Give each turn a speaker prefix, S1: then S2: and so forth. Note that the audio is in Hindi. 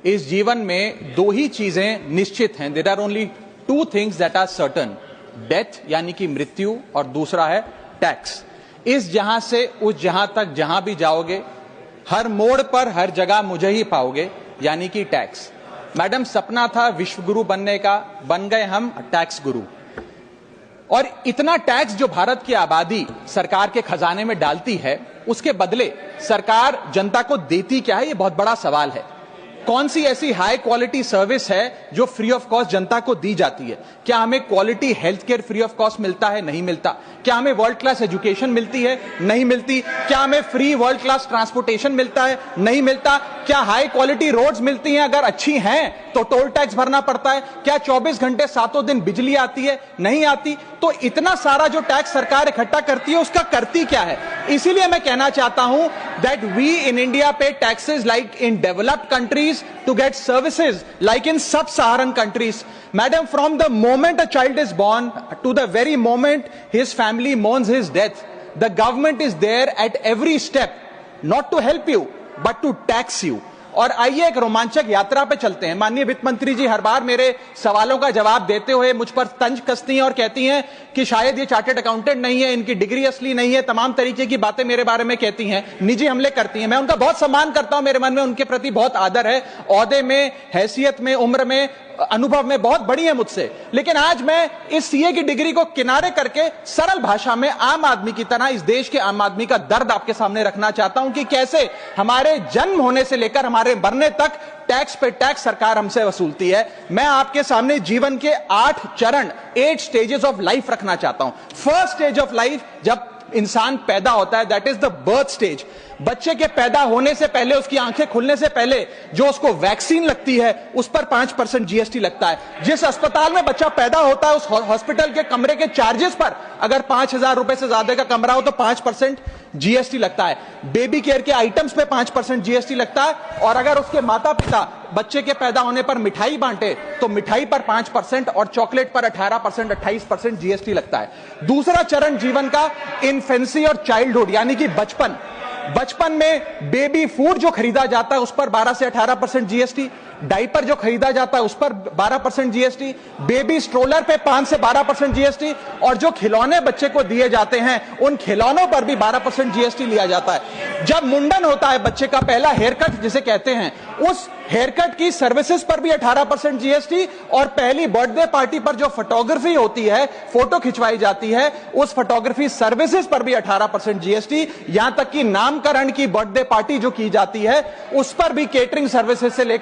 S1: इस जीवन में दो ही चीजें निश्चित हैं। There are only two things that are certain, death यानी कि मृत्यु, और दूसरा है टैक्स। इस जहां से उस जहां तक जहां भी जाओगे, हर मोड़ पर हर जगह मुझे ही पाओगे, यानी कि टैक्स। मैडम, सपना था विश्व गुरु बनने का, बन गए हम टैक्स गुरु। और इतना टैक्स जो भारत की आबादी सरकार के खजाने में डालती है, उसके बदले सरकार जनता को देती क्या है, यह बहुत बड़ा सवाल है। कौन सी ऐसी हाई क्वालिटी सर्विस है जो फ्री ऑफ कॉस्ट जनता को दी जाती है? क्या हमें quality health care free of cost मिलता है? नहीं मिलता। क्या हमें वर्ल्ड क्लास एजुकेशन मिलती है? नहीं मिलती। क्या हमें फ्री वर्ल्ड क्लास ट्रांसपोर्टेशन मिलता है? नहीं मिलता। क्या हाई क्वालिटी रोड्स मिलती हैं? अगर अच्छी हैं तो टोल टैक्स भरना पड़ता है। क्या 24 घंटे 7 दिन बिजली आती है? नहीं आती। तो इतना सारा जो टैक्स सरकार इकट्ठा करती है, उसका करती क्या है? इसीलिए मैं कहना चाहता हूं that we in India pay taxes like in developed countries to get services like in sub Saharan countries. Madam, from the moment a child is born to the very moment his family mourns his death, the government is there at every step, not to help you, but to tax you. और आइए एक रोमांचक यात्रा पे चलते हैं। माननीय वित्त मंत्री जी हर बार मेरे सवालों का जवाब देते हुए मुझ पर तंज कसती हैं और कहती हैं कि शायद ये चार्टर्ड अकाउंटेंट नहीं है, इनकी डिग्री असली नहीं है, तमाम तरीके की बातें मेरे बारे में कहती हैं, निजी हमले करती हैं। मैं उनका बहुत सम्मान करता हूं, मेरे मन में उनके प्रति बहुत आदर है, ओहदे में, हैसियत में, उम्र में, अनुभव में बहुत बड़ी है मुझसे। लेकिन आज मैं इस सीए की डिग्री को किनारे करके सरल भाषा में आम आदमी की तरह इस देश के आम आदमी का दर्द आपके सामने रखना चाहता हूं कि कैसे हमारे जन्म होने से लेकर हमारे मरने तक टैक्स पे टैक्स सरकार हमसे वसूलती है। मैं आपके सामने जीवन के 8 चरण, 8 स्टेजेस ऑफ लाइफ रखना चाहता हूं। फर्स्ट स्टेज ऑफ लाइफ, जब इंसान पैदा होता है, that is the birth stage. बच्चे के पैदा होने से पहले, उसकी आंखें खुलने से पहले जो उसको वैक्सीन लगती है, उस पर 5% जीएसटी लगता है। जिस अस्पताल में बच्चा पैदा होता है, उस हॉस्पिटल के कमरे के चार्जेस पर अगर 5,000 रुपए से ज्यादा का कमरा हो तो 5% जीएसटी लगता है। बेबी केयर के आइटम्स पे 5% जीएसटी लगता है। और अगर उसके माता पिता बच्चे के पैदा होने पर मिठाई बांटे तो मिठाई पर 5% और चॉकलेट पर 18%, 28% जीएसटी लगता है। दूसरा चरण जीवन का इन्फेंसी और चाइल्डहुड, यानी कि बचपन। बचपन में बेबी फूड जो खरीदा जाता है उस पर 12 से 18% जीएसटी, डाइपर जो खरीदा जाता है उस पर 12% जीएसटी, बेबी स्ट्रोलर पे 5 से 12% जीएसटी, और जो खिलौने बच्चे को दिए जाते हैं उन खिलौनों पर भी 12% जीएसटी लिया जाता है। जब मुंडन होता है बच्चे का, पहला हेयर कट जिसे कहते हैं, उस हेयर कट की सर्विसेज पर भी 18% जीएसटी, और पहली बर्थडे पार्टी पर जो फोटोग्राफी होती है, फोटो खिंचवाई जाती है, उस फोटोग्राफी सर्विसेज पर भी 18% जीएसटी। यहां तक कि नामकरण की बर्थडे पार्टी जो की जाती है उस पर भी, केटरिंग सर्विसेज से लेकर